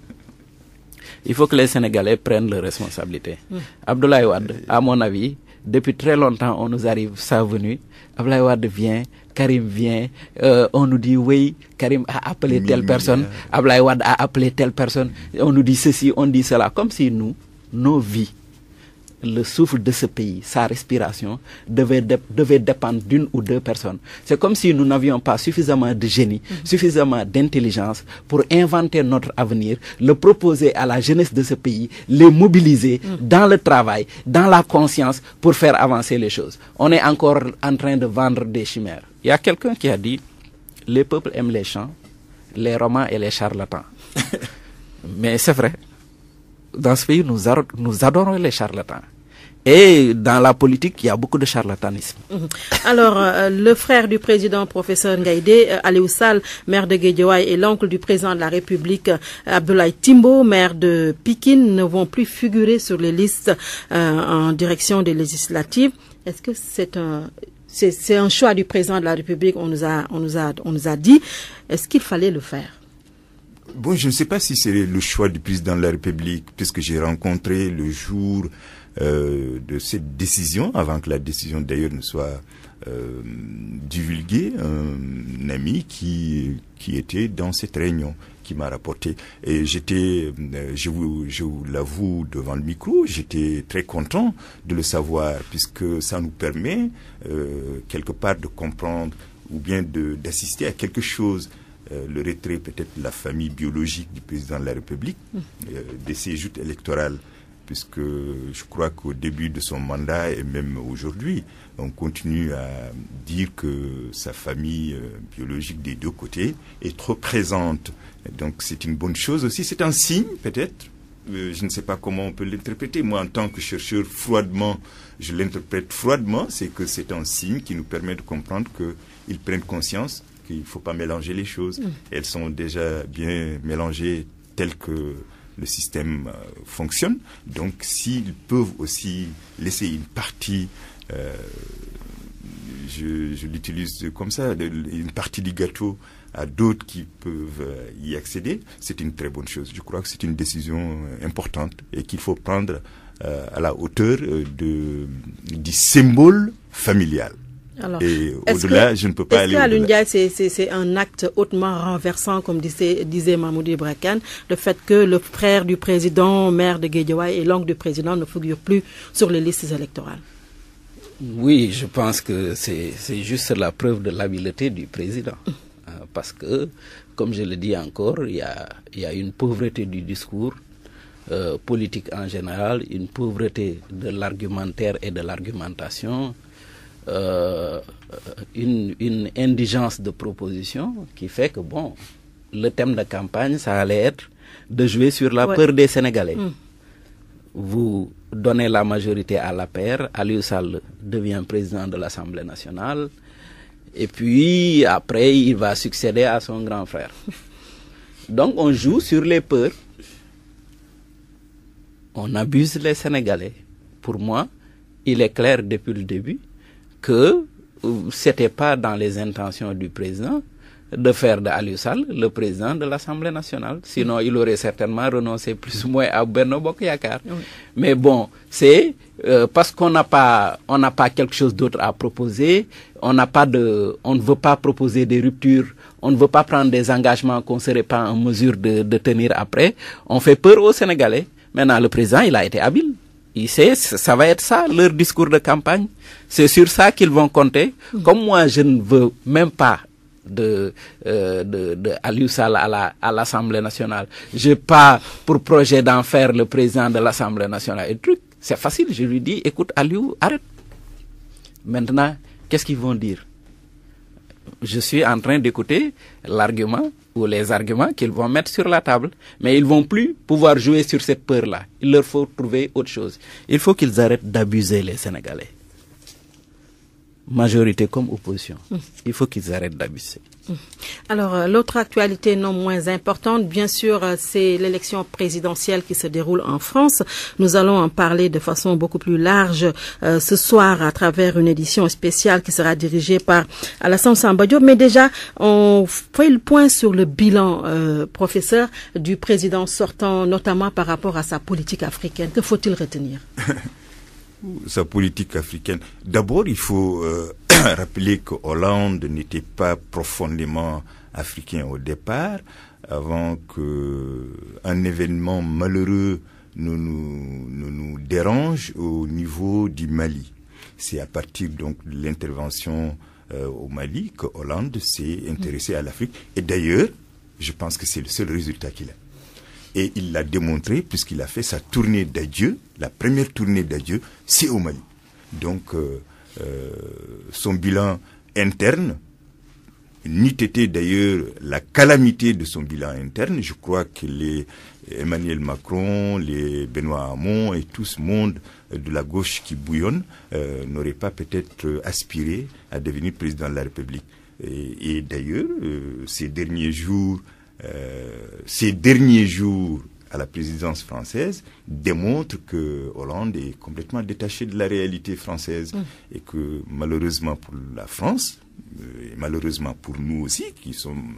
il faut que les Sénégalais prennent leurs responsabilités. Abdoulaye Wade, à mon avis, depuis très longtemps, on nous arrive sa venue. Abdoulaye Wade vient, Karim vient, on nous dit oui, Karim a appelé telle personne, Abdoulaye Wade a appelé telle personne, on nous dit ceci, on dit cela, comme si nos vies, le souffle de ce pays, sa respiration, devait dépendre d'une ou deux personnes. C'est comme si nous n'avions pas suffisamment de génie, suffisamment d'intelligence pour inventer notre avenir, le proposer à la jeunesse de ce pays, les mobiliser dans le travail, dans la conscience pour faire avancer les choses. On est encore en train de vendre des chimères. Il y a quelqu'un qui a dit, les peuples aiment les chants, les romans et les charlatans. Mais c'est vrai. Dans ce pays, nous adorons les charlatans. Et dans la politique, il y a beaucoup de charlatanisme. Alors, le frère du président, professeur Ngaïdé, Aliou Sall, maire de Guédiawaye, et l'oncle du président de la République, Abdoulaye Timbo, maire de Pikine, ne vont plus figurer sur les listes en direction des législatives. Est-ce que c'est un choix du président de la République? On nous a dit. Est-ce qu'il fallait le faire? Bon, je ne sais pas si c'est le choix du président de la République, puisque j'ai rencontré le jour de cette décision, avant que la décision d'ailleurs ne soit divulguée, un ami qui était dans cette réunion, qui m'a rapporté. Et j'étais, je vous l'avoue devant le micro, j'étais très content de le savoir, puisque ça nous permet quelque part de comprendre ou bien d'assister à quelque chose. Le retrait peut-être de la famille biologique du président de la République, de ses joutes électorales, puisque je crois qu'au début de son mandat et même aujourd'hui, on continue à dire que sa famille biologique des deux côtés est trop présente. Donc c'est une bonne chose aussi, c'est un signe peut-être, je ne sais pas comment on peut l'interpréter. Moi en tant que chercheur, froidement, je l'interprète froidement, c'est que c'est un signe qui nous permet de comprendre qu'ils prennent conscience qu'il ne faut pas mélanger les choses. Elles sont déjà bien mélangées telles que le système fonctionne. Donc, s'ils peuvent aussi laisser une partie, je l'utilise comme ça, une partie du gâteau à d'autres qui peuvent y accéder, c'est une très bonne chose. Je crois que c'est une décision importante et qu'il faut prendre à la hauteur du symbole familial. Alors, et au-delà, je ne peux pas aller au-delà. C'est un acte hautement renversant, comme disait Mahmoud Ibra Kane, le fait que le frère du président, maire de Guédiawaye et l'oncle du président ne figurent plus sur les listes électorales. Oui, je pense que c'est juste la preuve de l'habileté du président. Parce que, comme je le dis encore, il y a une pauvreté du discours politique en général, une pauvreté de l'argumentaire et de l'argumentation, une indigence de proposition qui fait que, bon, le thème de campagne, ça allait être de jouer sur la peur des Sénégalais. Vous donnez la majorité à l'APR, Aliou Sall devient président de l'Assemblée nationale, et puis après, il va succéder à son grand frère. Donc, on joue sur les peurs, on abuse les Sénégalais. Pour moi, il est clair depuis le début que c'était pas dans les intentions du président de faire de Aliou Sall le président de l'Assemblée nationale. Sinon, il aurait certainement renoncé plus ou moins à Benno Bokk Yakaar. Oui. Mais bon, c'est parce qu'on n'a pas quelque chose d'autre à proposer. On ne veut pas proposer des ruptures. On ne veut pas prendre des engagements qu'on serait pas en mesure de tenir après. On fait peur aux Sénégalais. Maintenant, le président, il a été habile. Il sait, ça va être ça, leur discours de campagne. C'est sur ça qu'ils vont compter. Comme moi, je ne veux même pas de Aliou Sall à l'Assemblée nationale. J'ai pas pour projet d'en faire le président de l'Assemblée nationale. Et truc, c'est facile. Je lui dis, écoute, Aliou, arrête. Maintenant, qu'est-ce qu'ils vont dire? Je suis en train d'écouter l'argument ou les arguments qu'ils vont mettre sur la table. Mais ils vont plus pouvoir jouer sur cette peur-là. Il leur faut trouver autre chose. Il faut qu'ils arrêtent d'abuser les Sénégalais. Majorité comme opposition. Il faut qu'ils arrêtent d'abuser. Alors, l'autre actualité non moins importante, bien sûr, c'est l'élection présidentielle qui se déroule en France. Nous allons en parler de façon beaucoup plus large ce soir à travers une édition spéciale qui sera dirigée par Alassane Samba Diop. Mais déjà, on fait le point sur le bilan, professeur, du président sortant, notamment par rapport à sa politique africaine. Que faut-il retenir? Sa politique africaine. D'abord, il faut rappeler que Hollande n'était pas profondément africain au départ, avant que un événement malheureux ne nous dérange au niveau du Mali. C'est à partir donc de l'intervention au Mali que Hollande s'est intéressé à l'Afrique. Et d'ailleurs, je pense que c'est le seul résultat qu'il a. Et il l'a démontré puisqu'il a fait sa tournée d'adieu, la première tournée d'adieu, c'est au Mali. Donc, son bilan interne, n'eût été d'ailleurs la calamité de son bilan interne. Je crois que les Emmanuel Macron, les Benoît Hamon et tout ce monde de la gauche qui bouillonne n'auraient pas peut-être aspiré à devenir président de la République. Et d'ailleurs, ces derniers jours à la présidence française démontrent que Hollande est complètement détaché de la réalité française et que malheureusement pour la France, et malheureusement pour nous aussi qui sommes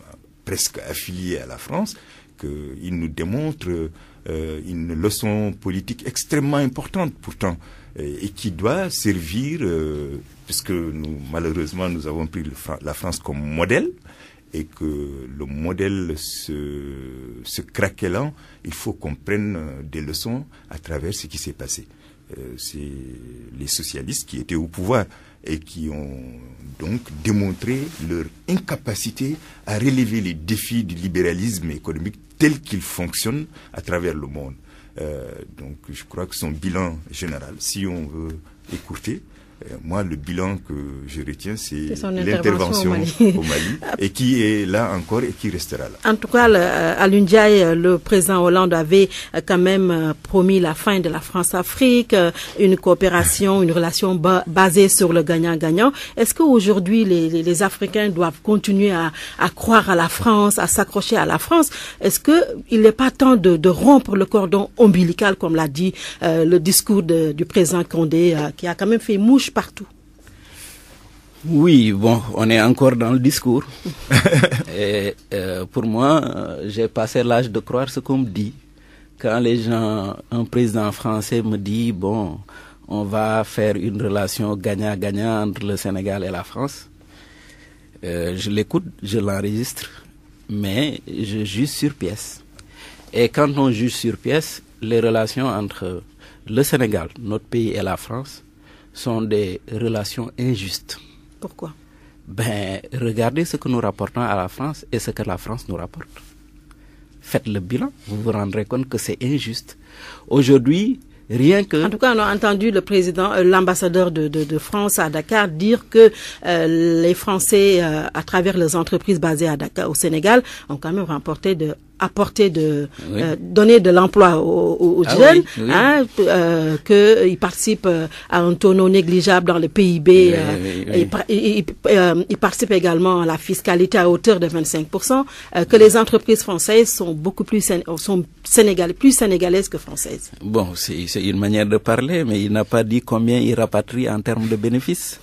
presque affilié à la France, qu'il nous démontre une leçon politique extrêmement importante pourtant, et qui doit servir, puisque malheureusement nous avons pris la France comme modèle, et que le modèle se craquelant, il faut qu'on prenne des leçons à travers ce qui s'est passé. C'est les socialistes qui étaient au pouvoir et qui ont donc démontré leur incapacité à relever les défis du libéralisme économique tel qu'il fonctionne à travers le monde. Donc je crois que son bilan général, si on veut écourter, moi, le bilan que je retiens, c'est l'intervention au Mali, et qui est là encore et qui restera là. En tout cas, à Ndiaye, le président Hollande avait quand même promis la fin de la France-Afrique, une coopération, une relation basée sur le gagnant-gagnant. Est-ce qu'aujourd'hui, les Africains doivent continuer à croire à la France, à s'accrocher à la France? Est-ce qu'il n'est pas temps de rompre le cordon ombilical, comme l'a dit le discours du président Condé, qui a quand même fait mouche partout? Oui, bon, on est encore dans le discours. Et pour moi, j'ai passé l'âge de croire ce qu'on me dit. Quand un président français me dit, bon, on va faire une relation gagnant-gagnant entre le Sénégal et la France, je l'écoute, je l'enregistre, mais je juge sur pièce. Et quand on juge sur pièce, les relations entre le Sénégal, notre pays, et la France sont des relations injustes. Pourquoi? Regardez ce que nous rapportons à la France et ce que la France nous rapporte. Faites le bilan, vous vous rendrez compte que c'est injuste. Aujourd'hui, rien que... En tout cas, on a entendu l'ambassadeur de France à Dakar dire que les Français, à travers les entreprises basées à Dakar, au Sénégal, ont quand même donner de l'emploi aux jeunes, qu'ils participent à un taux non négligeable dans le PIB, ils participent également à la fiscalité à hauteur de 25%, que les entreprises françaises sont beaucoup plus sénégalaises que françaises. Bon, c'est une manière de parler, mais il n'a pas dit combien il rapatrie en termes de bénéfices.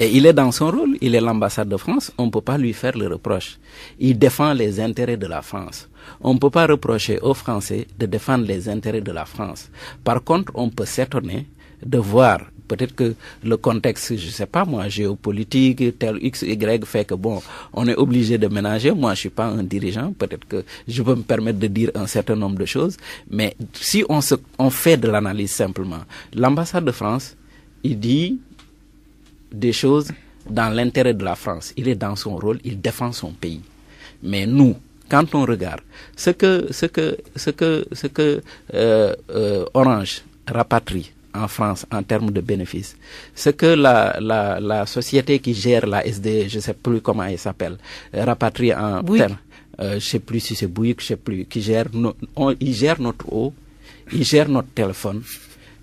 Et il est dans son rôle, il est l'ambassade de France, on ne peut pas lui faire le reproche. Il défend les intérêts de la France. On ne peut pas reprocher aux Français de défendre les intérêts de la France. Par contre, on peut s'étonner de voir, peut-être que le contexte, je sais pas moi, géopolitique, tel X, Y, fait que bon, on est obligé de ménager. Moi, je suis pas un dirigeant, peut-être que je peux me permettre de dire un certain nombre de choses. Mais si on fait de l'analyse simplement, l'ambassade de France, il dit des choses dans l'intérêt de la France. Il est dans son rôle, il défend son pays. Mais nous, quand on regarde ce que Orange rapatrie en France en termes de bénéfices, ce que la société qui gère la SDE, je sais plus comment elle s'appelle, rapatrie en termes, je sais plus si c'est Bouygues, je sais plus, qui gère il gère notre eau, il gère notre téléphone.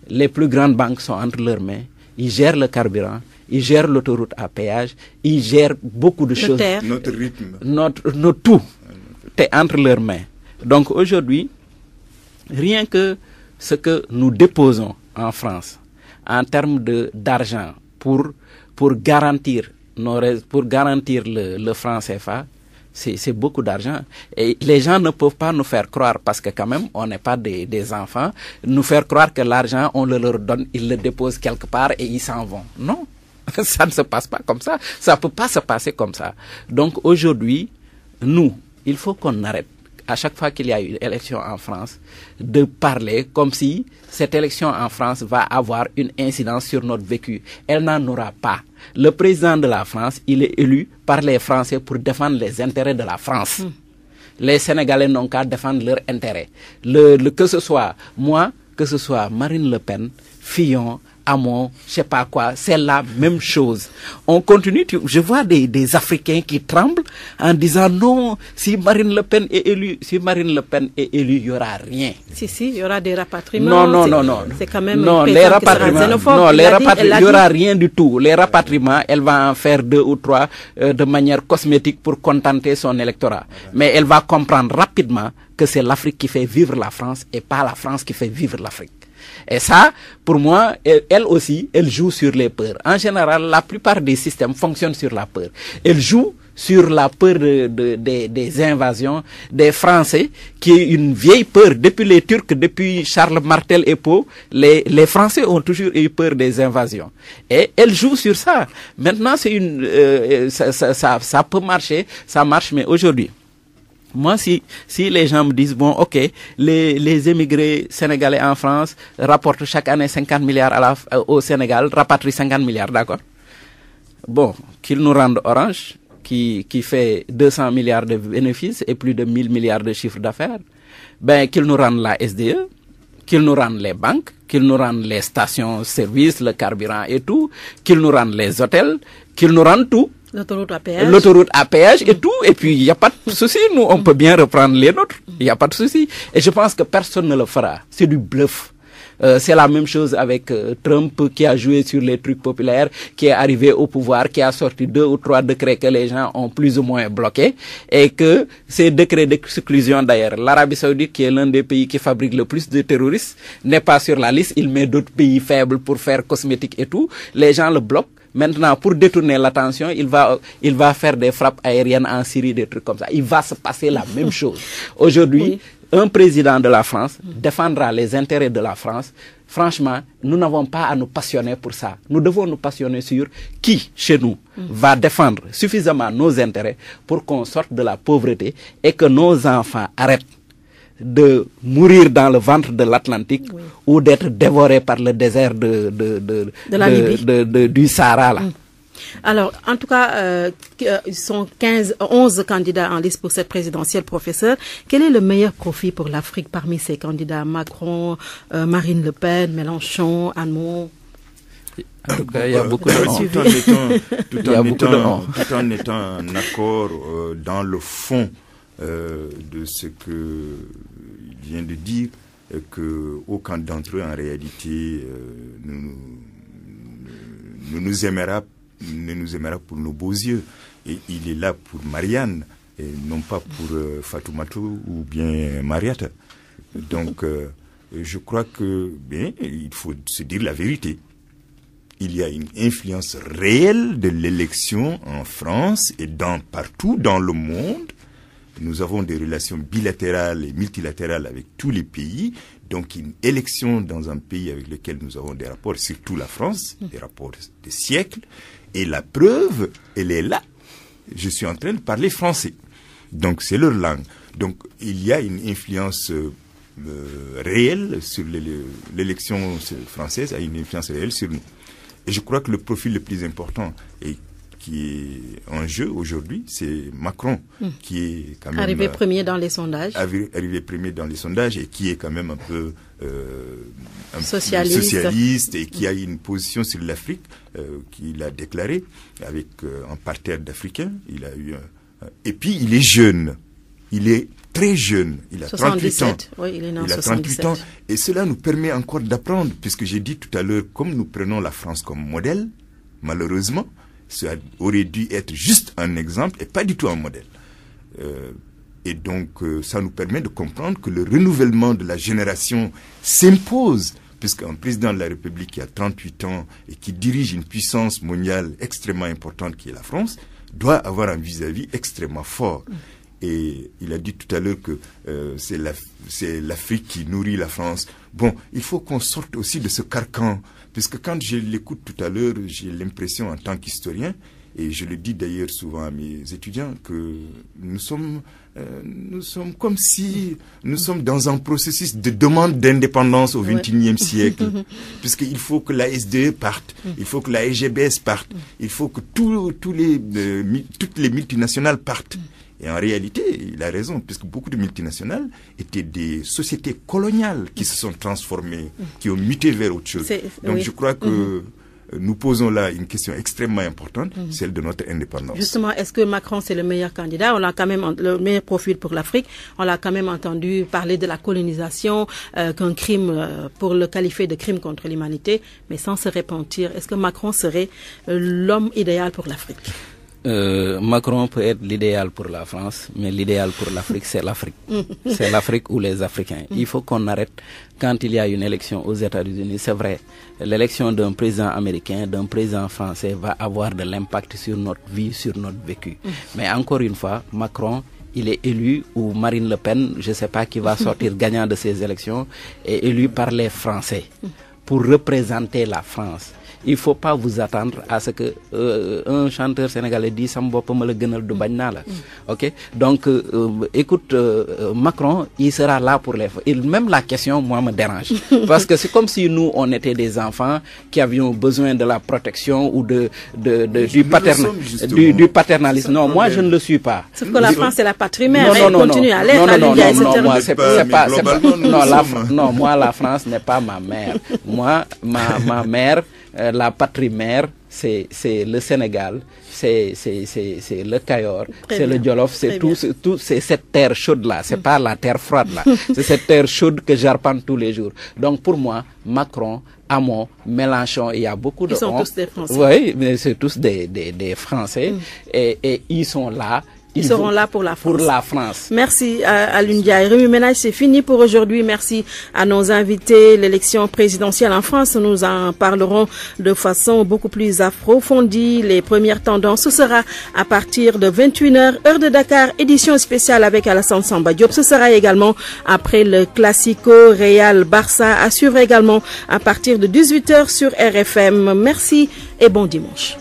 Les plus grandes banques sont entre leurs mains. Ils gèrent le carburant, ils gèrent l'autoroute à péage, ils gèrent beaucoup de choses. Notre rythme. Notre tout est entre leurs mains. Donc aujourd'hui, rien que ce que nous déposons en France en termes d'argent pour garantir le franc CFA, c'est beaucoup d'argent. Et les gens ne peuvent pas nous faire croire, parce que quand même, on n'est pas des enfants, nous faire croire que l'argent, on le leur donne, ils le déposent quelque part et ils s'en vont. Non, ça ne se passe pas comme ça. Ça ne peut pas se passer comme ça. Donc aujourd'hui, il faut qu'on arrête, à chaque fois qu'il y a une élection en France, de parler comme si cette élection en France va avoir une incidence sur notre vécu. Elle n'en aura pas. Le président de la France, il est élu par les Français pour défendre les intérêts de la France. Les Sénégalais n'ont qu'à défendre leurs intérêts. Que ce soit moi, que ce soit Marine Le Pen, Fillon, Hamon, je sais pas quoi, c'est la même chose. On continue, je vois des Africains qui tremblent en disant non, si Marine Le Pen est élue, il y aura rien. Si, il y aura des rapatriements. Non. C'est quand même les rapatriements, il y aura rien du tout. Les rapatriements, elle va en faire 2 ou 3 de manière cosmétique pour contenter son électorat. Mais elle va comprendre rapidement que c'est l'Afrique qui fait vivre la France et pas la France qui fait vivre l'Afrique. Et ça, pour moi, elle aussi, elle joue sur les peurs. En général, la plupart des systèmes fonctionnent sur la peur. Elle joue sur la peur des invasions des Français, qui est une vieille peur depuis les Turcs, depuis Charles Martel et Pau. Les Français ont toujours eu peur des invasions. Et elle joue sur ça. Maintenant, c'est ça peut marcher, ça marche, mais aujourd'hui, moi, si les gens me disent, bon, ok, les émigrés sénégalais en France rapportent chaque année 50 milliards au Sénégal, rapatrient 50 milliards, d'accord? Bon, qu'ils nous rendent Orange, qui fait 200 milliards de bénéfices et plus de 1000 milliards de chiffre d'affaires, ben, qu'ils nous rendent la SDE, qu'ils nous rendent les banques, qu'ils nous rendent les stations-service, le carburant et tout, qu'ils nous rendent les hôtels, qu'ils nous rendent tout. L'autoroute à péage. L'autoroute à péage et tout. Et puis, il n'y a pas de souci. Nous, on peut bien reprendre les nôtres. Il n'y a pas de souci. Et je pense que personne ne le fera. C'est du bluff. C'est la même chose avec Trump, qui a joué sur les trucs populaires, qui est arrivé au pouvoir, qui a sorti 2 ou 3 décrets que les gens ont plus ou moins bloqués, et que ces décrets d'exclusion, d'ailleurs, l'Arabie Saoudite, qui est l'un des pays qui fabrique le plus de terroristes, n'est pas sur la liste. Il met d'autres pays faibles pour faire cosmétique et tout. Les gens le bloquent. Maintenant, pour détourner l'attention, il va faire des frappes aériennes en Syrie, des trucs comme ça. Il va se passer la même chose. Aujourd'hui, un président de la France défendra les intérêts de la France. Franchement, nous n'avons pas à nous passionner pour ça. Nous devons nous passionner sur qui, chez nous, va défendre suffisamment nos intérêts pour qu'on sorte de la pauvreté et que nos enfants arrêtent de mourir dans le ventre de l'Atlantique, ou d'être dévorés par le désert du Sahara, là. Alors, en tout cas, ils sont 11 candidats en liste pour cette présidentielle, professeur. Quel est le meilleur profil pour l'Afrique parmi ces candidats? Macron, Marine Le Pen, Mélenchon, Hamon? En tout cas, il y a beaucoup de noms. Tout en étant en accord dans le fond de ce que il vient de dire, que aucun d'entre eux en réalité ne nous aimera pour nos beaux yeux, et il est là pour Marianne et non pas pour Fatoumata ou bien Mariata. Donc je crois que il faut se dire la vérité. Il y a une influence réelle de l'élection en France et partout dans le monde. Nous avons des relations bilatérales et multilatérales avec tous les pays. Donc une élection dans un pays avec lequel nous avons des rapports, surtout la France, des rapports de siècles. Et la preuve, elle est là. Je suis en train de parler français. Donc c'est leur langue. Donc il y a une influence réelle sur l'élection française, a une influence réelle sur nous. Et je crois que le profil le plus important qui est en jeu aujourd'hui, c'est Macron, qui est quand même arrivé premier dans les sondages. Arrivé premier dans les sondages et qui est quand même un peu socialiste et qui a une position sur l'Afrique qu'il a déclaré avec un parterre d'Africains. Il a eu et puis il est jeune, il est très jeune, il a 38 ans. Oui, il est né en 38 ans et cela nous permet encore d'apprendre, puisque j'ai dit tout à l'heure, comme nous prenons la France comme modèle, malheureusement, ça aurait dû être juste un exemple et pas du tout un modèle. Et donc, ça nous permet de comprendre que le renouvellement de la génération s'impose, puisqu'un président de la République qui a 38 ans et qui dirige une puissance mondiale extrêmement importante qui est la France, doit avoir un vis-à-vis extrêmement fort. Et il a dit tout à l'heure que c'est l'Afrique qui nourrit la France. Bon, il faut qu'on sorte aussi de ce carcan, puisque quand je l'écoute tout à l'heure, j'ai l'impression en tant qu'historien, et je le dis d'ailleurs souvent à mes étudiants, que nous sommes comme si nous sommes dans un processus de demande d'indépendance au XXIe siècle, puisqu'il faut que la SDE parte, il faut que la SGBS parte, il faut que toutes les multinationales partent. Et en réalité, il a raison, puisque beaucoup de multinationales étaient des sociétés coloniales qui se sont transformées, qui ont muté vers autre chose. Donc je crois que nous posons là une question extrêmement importante, celle de notre indépendance. Justement, est-ce que Macron c'est le meilleur candidat? On a quand même le meilleur profil pour l'Afrique. On l'a quand même entendu parler de la colonisation, qu'un crime, pour le qualifier de crime contre l'humanité, mais sans se repentir. Est-ce que Macron serait l'homme idéal pour l'Afrique? Macron peut être l'idéal pour la France, mais l'idéal pour l'Afrique, c'est l'Afrique. C'est l'Afrique ou les Africains. Il faut qu'on arrête quand il y a une élection aux États-Unis. C'est vrai, l'élection d'un président américain, d'un président français va avoir de l'impact sur notre vie, sur notre vécu. Mais encore une fois, Macron, il est élu, ou Marine Le Pen, je ne sais pas qui va sortir gagnant de ces élections, est élu par les Français pour représenter la France. Il ne faut pas vous attendre à ce que un chanteur sénégalais dit Sambo me le gënal du bañ naa la. OK? Donc écoute, Macron, il sera là pour les et même la question moi me dérange parce que c'est comme si nous on était des enfants qui avions besoin de la protection ou du paternalisme. Non, moi je ne le suis pas. Sauf que la France c'est la patrie mère, elle continue à l'être. Non, moi la France n'est pas ma mère. Moi ma mère, la patrie mère, c'est le Sénégal, c'est le Cayor, c'est le Jolof, c'est c'est cette terre chaude là, c'est pas la terre froide là, c'est cette terre chaude que j'arpente tous les jours. Donc pour moi, Macron, Hamon, Mélenchon, il y a beaucoup de Ils sont tous des Français. Oui, mais c'est tous des Français et ils sont là. Ils seront là pour la France. Pour la France. Merci à Ndiaye. Remue Ménage, c'est fini pour aujourd'hui. Merci à nos invités. L'élection présidentielle en France, nous en parlerons de façon beaucoup plus approfondie. Les premières tendances, ce sera à partir de 21h, heure de Dakar, édition spéciale avec Alassane Samba Diop. Ce sera également après le Classico Real Barça, à suivre également à partir de 18h sur RFM. Merci et bon dimanche.